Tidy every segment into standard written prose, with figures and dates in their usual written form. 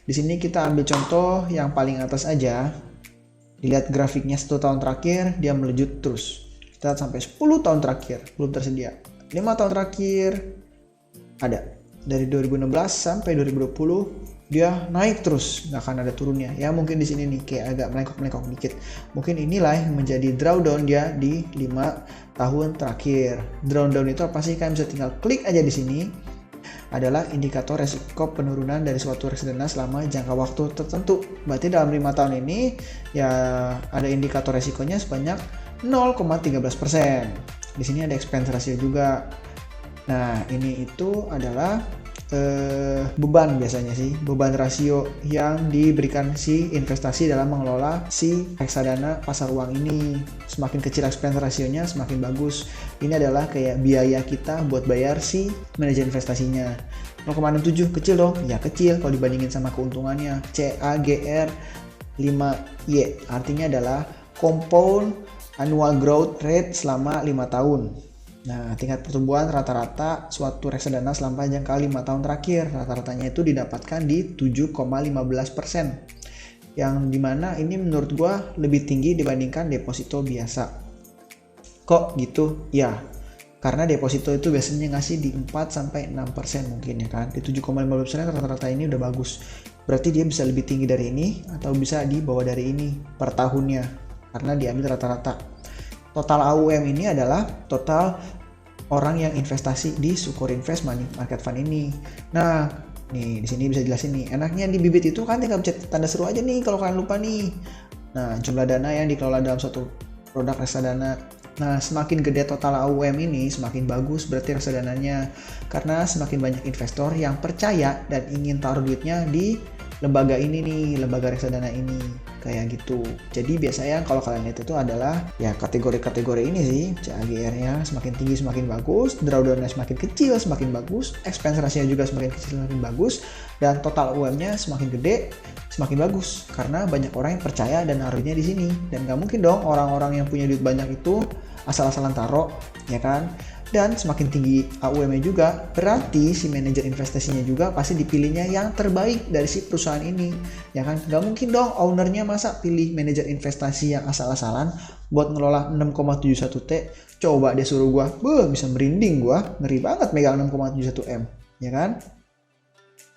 Di sini kita ambil contoh yang paling atas aja. Dilihat grafiknya 1 tahun terakhir, dia melejit terus. Kita lihat sampai 10 tahun terakhir, belum tersedia. 5 tahun terakhir, ada. Dari 2016 sampai 2020, dia naik terus, nggak akan ada turunnya. Ya mungkin di sini nih kayak agak melengkok-melengkok dikit. Mungkin inilah yang menjadi drawdown dia di 5 tahun terakhir. Drawdown itu apa sih? Kalian bisa tinggal klik aja di sini. Adalah indikator resiko penurunan dari suatu reksadana selama jangka waktu tertentu. Berarti dalam 5 tahun ini ya ada indikator resikonya sebanyak 0,13%. Di sini ada expense ratio juga. Nah, ini itu adalah beban biasanya sih, beban rasio yang diberikan si investasi dalam mengelola si reksadana pasar uang ini. Semakin kecil expense rasionya semakin bagus. Ini adalah kayak biaya kita buat bayar si manajer investasinya. 0,67 kecil dong? Ya kecil kalau dibandingin sama keuntungannya. CAGR 5Y artinya adalah compound annual growth rate selama 5 tahun. Nah, tingkat pertumbuhan rata-rata suatu reksadana selama jangka 5 tahun terakhir, rata-ratanya itu didapatkan di 7,15%. Yang dimana ini menurut gua lebih tinggi dibandingkan deposito biasa. Kok gitu? Ya, karena deposito itu biasanya ngasih di 4-6% mungkin ya kan. Di 7,15% rata-rata ini udah bagus. Berarti dia bisa lebih tinggi dari ini atau bisa di bawah dari ini per tahunnya. Karena diambil rata-rata. Total AUM ini adalah total orang yang investasi di Sukorinvest Money Market Fund ini. Nah, nih di sini bisa jelasin nih. Enaknya di bibit itu kan tinggal pencet tanda seru aja nih kalau kalian lupa nih. Nah, jumlah dana yang dikelola dalam suatu produk reksadana. Nah, semakin gede total AUM ini, semakin bagus berarti reksadananya. Karena semakin banyak investor yang percaya dan ingin taruh duitnya di lembaga ini nih, lembaga reksadana ini kayak gitu. Jadi biasanya kalau kalian lihat itu adalah ya kategori-kategori ini sih. CAGR-nya semakin tinggi semakin bagus, drawdown-nya semakin kecil semakin bagus, expense ratio juga semakin kecil semakin bagus, dan total UM-nya semakin gede semakin bagus karena banyak orang yang percaya dan naruhnya di sini. Dan nggak mungkin dong orang-orang yang punya duit banyak itu asal-asalan taruh, ya kan? Dan semakin tinggi AUM-nya juga, berarti si manajer investasinya juga pasti dipilihnya yang terbaik dari si perusahaan ini, ya kan? Gak mungkin dong ownernya masa pilih manajer investasi yang asal-asalan buat ngelola 6,71 T. Coba dia suruh gua, bisa merinding gua, ngeri banget megang 6,71 M, ya kan?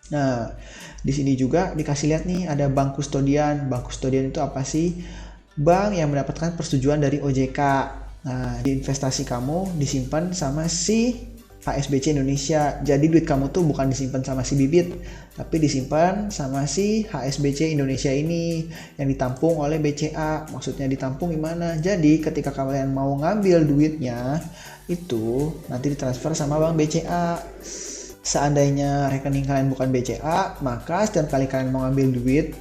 Nah, di sini juga dikasih lihat nih ada bank kustodian. Bank kustodian itu apa sih? Bank yang mendapatkan persetujuan dari OJK. Nah, di investasi kamu disimpan sama si HSBC Indonesia. Jadi duit kamu tuh bukan disimpan sama si bibit, tapi disimpan sama si HSBC Indonesia ini yang ditampung oleh BCA. Maksudnya ditampung gimana? Jadi ketika kalian mau ngambil duitnya itu nanti ditransfer sama bank BCA. Seandainya rekening kalian bukan BCA, maka setiap kali kalian mau ngambil duit,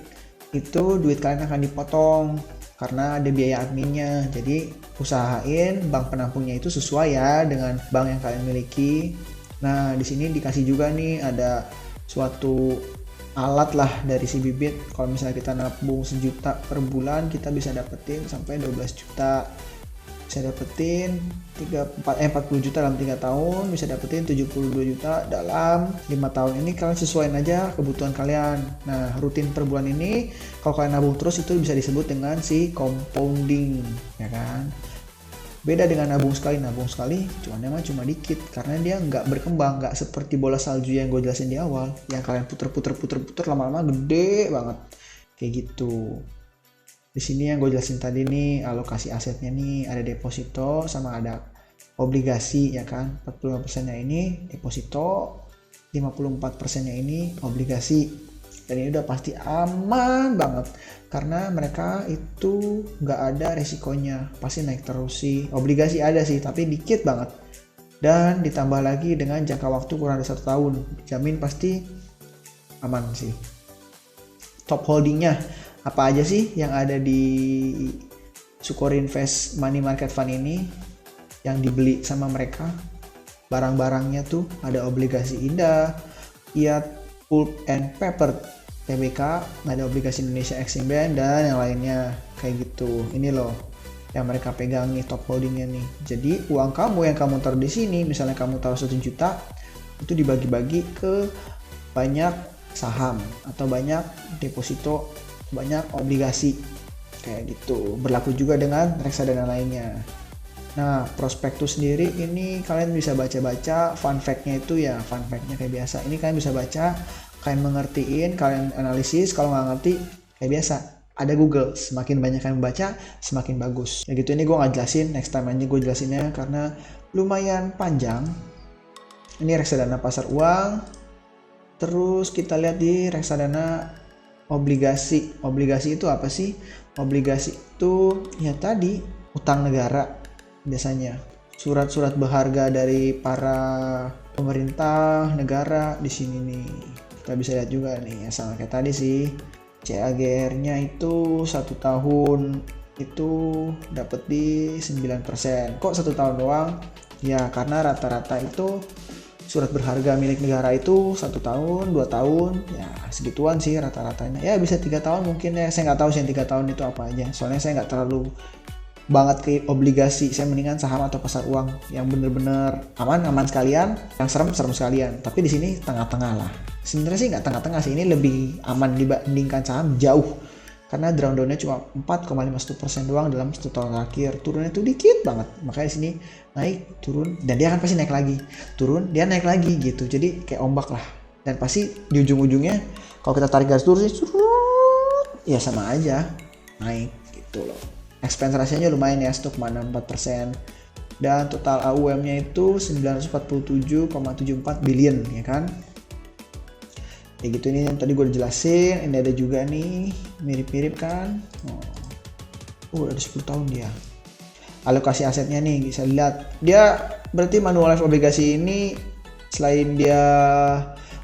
itu duit kalian akan dipotong karena ada biaya adminnya. Jadi usahain bank penampungnya itu sesuai ya dengan bank yang kalian miliki. Nah, di sini dikasih juga nih ada suatu alat lah dari si bibit. Kalau misalnya kita nabung 1 juta per bulan, kita bisa dapetin sampai 12 juta. Bisa dapetin 40 juta dalam 3 tahun, bisa dapetin 72 juta dalam 5 tahun. Ini kalian sesuaiin aja kebutuhan kalian. Nah, rutin per bulan ini kalau kalian nabung terus itu bisa disebut dengan si compounding, ya kan? Beda dengan nabung sekali cuannya mah cuma dikit karena dia nggak berkembang, nggak seperti bola salju yang gue jelasin di awal yang kalian puter lama-lama gede banget kayak gitu. Di sini yang gue jelasin tadi nih alokasi asetnya nih ada deposito sama ada obligasi, ya kan? 45%-nya ini deposito, 54%-nya ini obligasi. Dan ini udah pasti aman banget karena mereka itu nggak ada resikonya, pasti naik terus sih. Obligasi ada sih tapi dikit banget, dan ditambah lagi dengan jangka waktu kurang dari 1 tahun, jamin pasti aman sih. Top holdingnya apa aja sih yang ada di Sukorinvest Money Market Fund ini yang dibeli sama mereka? Barang-barangnya tuh ada obligasi Indah, Fiat, Pulp and Paper, TBK, ada obligasi Indonesia Exim Bank, dan yang lainnya kayak gitu. Ini loh yang mereka pegang nih top holdingnya nih. Jadi uang kamu yang kamu taruh di sini, misalnya kamu taruh 1 juta, itu dibagi-bagi ke banyak saham atau banyak deposito, banyak obligasi kayak gitu. Berlaku juga dengan reksadana lainnya. Nah, prospektus sendiri ini kalian bisa baca-baca, fun fact-nya itu ya fun fact-nya kayak biasa. Ini kalian bisa baca, kalian mengertiin, kalian analisis. Kalau nggak ngerti kayak biasa, ada Google. Semakin banyak kalian baca, semakin bagus. Ya gitu, ini gue nggak jelasin, next time aja gue jelasinnya karena lumayan panjang. Ini reksadana pasar uang. Terus kita lihat di reksadana obligasi. Obligasi itu apa sih? Obligasi itu ya tadi utang negara biasanya. Surat-surat berharga dari para pemerintah negara di sini nih. Kita bisa lihat juga nih, ya sama kayak tadi sih. CAGR-nya itu 1 tahun itu dapat di 9%. Kok 1 tahun doang? Ya karena rata-rata itu surat berharga milik negara itu 1 tahun, 2 tahun, ya segituan sih rata-ratanya. Ya bisa 3 tahun mungkin ya, saya nggak tahu sih yang 3 tahun itu apa aja. Soalnya saya nggak terlalu banget ke obligasi, saya mendingan saham atau pasar uang yang bener-bener aman sekalian, yang serem sekalian. Tapi di sini tengah-tengah lah. Sebenarnya sih nggak tengah-tengah sih, ini lebih aman dibandingkan saham jauh. Karena drawdown-nya cuma 4,51% doang dalam 1 tahun terakhir. Turunnya tuh dikit banget. Makanya di sini naik, turun, dan dia akan pasti naik lagi. Turun, dia naik lagi gitu. Jadi kayak ombak lah. Dan pasti di ujung-ujungnya kalau kita tarik garis lurus ya sama aja naik gitu loh. Expense ratio-nya lumayan ya, 1,64%. Dan total AUM-nya itu 947,74 billion ya kan. Kayak gitu, ini yang tadi gue udah jelasin. Ini ada juga nih mirip-mirip kan. Udah 10 tahun dia. Alokasi asetnya nih bisa lihat. Dia berarti Manulife obligasi ini selain dia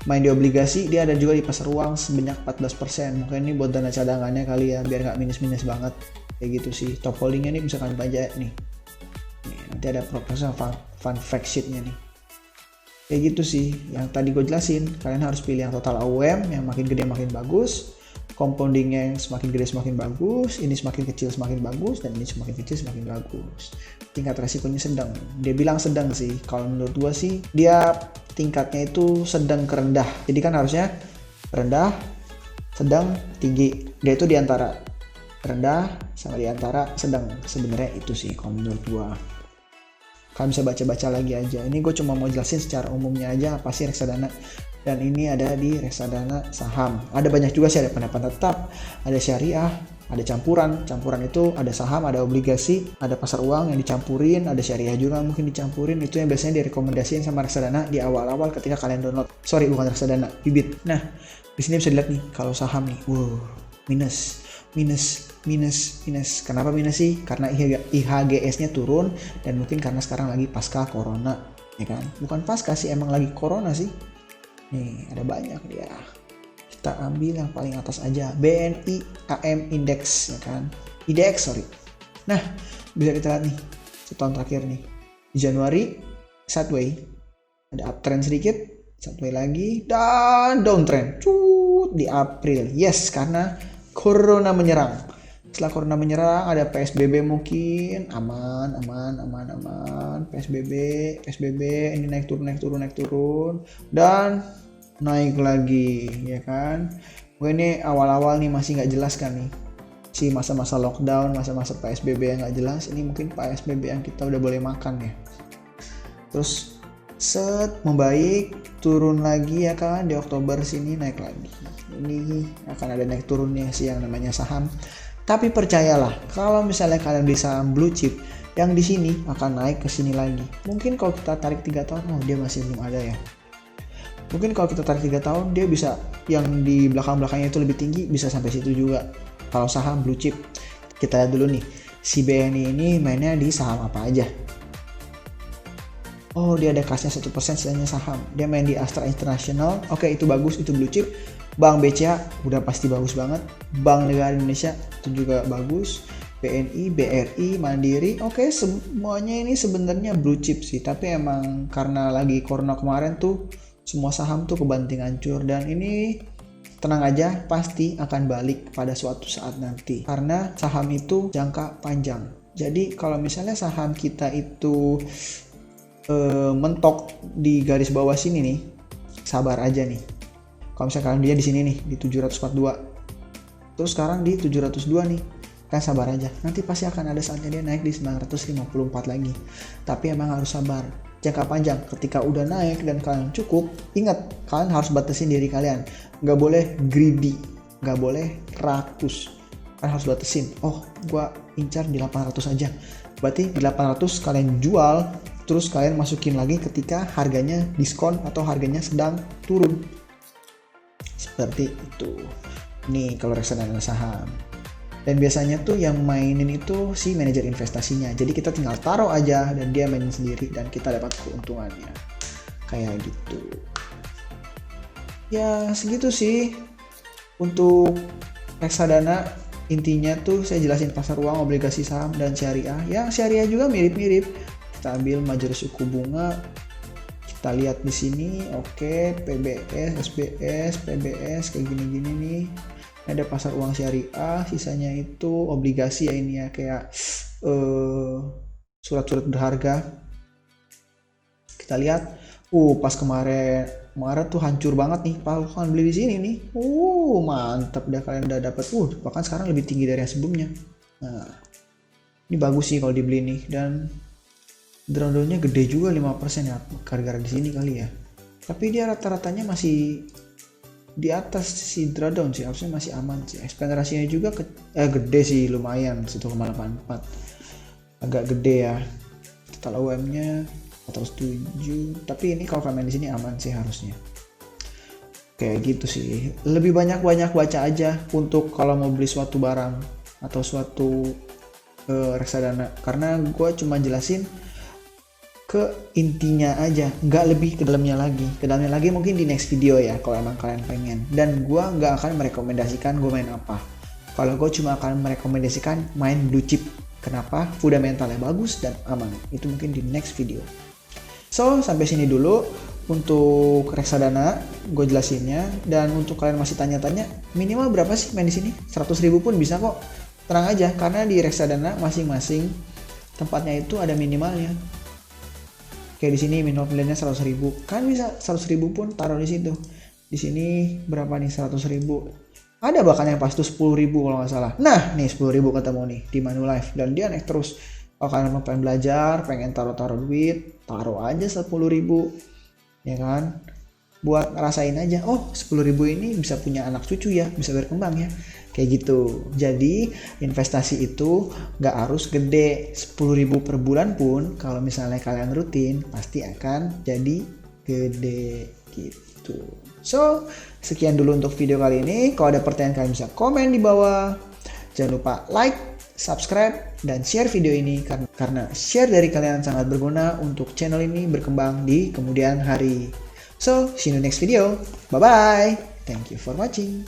main di obligasi, dia ada juga di pasar uang sebanyak 14%. Mungkin ini buat dana cadangannya kali ya, biar nggak minus-minus banget. Kayak gitu sih. Top holdingnya nih bisa kalian baca nih. Nanti ada proposal fun fact sheet-nya nih. Kayak gitu sih yang tadi gue jelasin. Kalian harus pilih yang total AUM, yang makin gede makin bagus, compoundingnya yang semakin gede semakin bagus, ini semakin kecil semakin bagus, dan ini semakin kecil semakin bagus. Tingkat resikonya sedang, dia bilang sedang sih. Kalau menurut gue sih dia tingkatnya itu sedang ke rendah. Jadi kan harusnya rendah, sedang, tinggi. Dia itu diantara rendah sama diantara sedang. Sebenarnya itu sih kalau menurut gue. Kalian bisa baca-baca lagi aja. Ini gue cuma mau jelasin secara umumnya aja apa sih reksadana. Dan ini ada di reksadana saham. Ada banyak juga sih, ada pendapatan tetap, ada syariah, ada campuran. Campuran itu ada saham, ada obligasi, ada pasar uang yang dicampurin, ada syariah juga mungkin dicampurin. Itu yang biasanya direkomendasiin sama reksadana di awal-awal ketika kalian download. Sorry, bukan reksadana, Bibit. Nah, di sini bisa dilihat nih kalau saham nih, minus. Kenapa minus sih? Karena IHGS-nya turun, dan mungkin karena sekarang lagi pasca corona, ya kan? Bukan pasca sih, emang lagi corona sih. Nih, ada banyak dia. Kita ambil yang paling atas aja, BNI AM Index, ya kan? IDX, sorry. Nah, bisa kita lihat nih, setahun terakhir nih. Di Januari, sideways, ada uptrend sedikit, sideways lagi, dan downtrend. Di April, yes, karena Corona menyerang. Setelah Corona menyerang, ada PSBB mungkin, aman. PSBB, ini naik turun, dan naik lagi, ya kan? Mungkin ini awal-awal nih masih nggak jelas kan nih, si masa-masa lockdown, masa-masa PSBB yang nggak jelas. Ini mungkin PSBB yang kita udah boleh makan ya. Terus membaik, turun lagi ya kan, di Oktober sini naik lagi. Ini akan ada naik turunnya sih yang namanya saham. Tapi percayalah, kalau misalnya kalian beli saham blue chip, yang di sini akan naik ke sini lagi. Mungkin kalau kita tarik 3 tahun, dia masih belum ada ya. Mungkin kalau kita tarik 3 tahun, dia bisa yang di belakang-belakangnya itu lebih tinggi, bisa sampai situ juga. Kalau saham blue chip, kita lihat dulu nih, si BNI ini mainnya di saham apa aja. Dia ada kasnya 1% sisanya saham. Dia main di Astra International. Oke, itu bagus, itu blue chip. Bank BCA udah pasti bagus banget. Bank Negara Indonesia itu juga bagus. BNI, BRI, Mandiri. Oke, semuanya ini sebenarnya blue chip sih. Tapi emang karena lagi corona kemarin tuh semua saham tuh kebanting hancur. Dan ini tenang aja, pasti akan balik pada suatu saat nanti. Karena saham itu jangka panjang. Jadi kalau misalnya saham kita itu mentok di garis bawah sini nih, sabar aja nih. Kalau misalnya kalian dia di sini nih di 742, terus sekarang di 702 nih, kalian sabar aja, nanti pasti akan ada saatnya dia naik di 954 lagi. Tapi emang harus sabar. Jangka panjang, ketika udah naik dan kalian cukup, ingat kalian harus batasin diri kalian, nggak boleh greedy, nggak boleh rakus. Kalian harus batasin, oh gua incar di 800 aja, berarti di 800 kalian jual, terus kalian masukin lagi ketika harganya diskon atau harganya sedang turun. Seperti itu. Nih kalau reksadana saham. Dan biasanya tuh yang mainin itu si manajer investasinya. Jadi kita tinggal taruh aja dan dia mainin sendiri dan kita dapat keuntungannya. Kayak gitu. Ya segitu sih untuk reksadana. Intinya tuh saya jelasin pasar uang, obligasi saham, dan syariah. Ya syariah juga mirip-mirip. Kita ambil majelis suku bunga. Kita lihat di sini, oke, PBS, SBS, PBS kayak gini-gini nih. Ada pasar uang syariah, sisanya itu obligasi ya ini ya, kayak surat-surat berharga. Kita lihat, pas kemarin tuh hancur banget nih, kalau kalian beli di sini nih, mantap dah, kalian udah dapat, bahkan sekarang lebih tinggi dari yang sebelumnya. Nah, ini bagus sih kalau dibeli nih, dan drawdownnya gede juga 5% ya, gara-gara di sini kali ya. Tapi dia rata-ratanya masih di atas si drawdown sih, harusnya masih aman sih. Ekspektasinya juga gede sih, lumayan 1,84, agak gede ya. Total OM-nya 407, tapi ini kalau kalian di sini aman sih harusnya. Kayak gitu sih. Lebih banyak baca aja untuk kalau mau beli suatu barang atau suatu reksadana, karena gue cuma jelasin ke intinya aja, nggak lebih ke dalamnya lagi. Ke dalamnya lagi mungkin di next video ya, kalau emang kalian pengen. Dan gue nggak akan merekomendasikan gue main apa. Kalau gue cuma akan merekomendasikan main blue chip. Kenapa? Fundamentalnya bagus dan aman. Itu mungkin di next video. So, sampai sini dulu untuk reksadana gue jelasinnya. Dan untuk kalian masih tanya-tanya, minimal berapa sih main di sini? 100.000 pun bisa kok. Tenang aja, karena di reksadana masing-masing tempatnya itu ada minimalnya. Kayak di sini minimal pilihannya 100.000, kan bisa 100.000 pun taruh di situ. Di sini berapa nih 100.000? Ada bahkan yang pas tuh 10.000 kalau nggak salah. Nah nih 10.000 ketemu nih di Manulife dan dia naik terus. Kalau kalian mau pengen belajar, pengen taruh duit, taruh aja 10.000, ya kan? Buat ngerasain aja, 10.000 ini bisa punya anak cucu ya, bisa berkembang ya. Kayak gitu. Jadi investasi itu gak harus gede. 10.000 per bulan pun kalau misalnya kalian rutin pasti akan jadi gede gitu. So sekian dulu untuk video kali ini. Kalau ada pertanyaan kalian bisa komen di bawah. Jangan lupa like, subscribe, dan share video ini karena share dari kalian sangat berguna untuk channel ini berkembang di kemudian hari. So see you in the next video. Bye bye. Thank you for watching.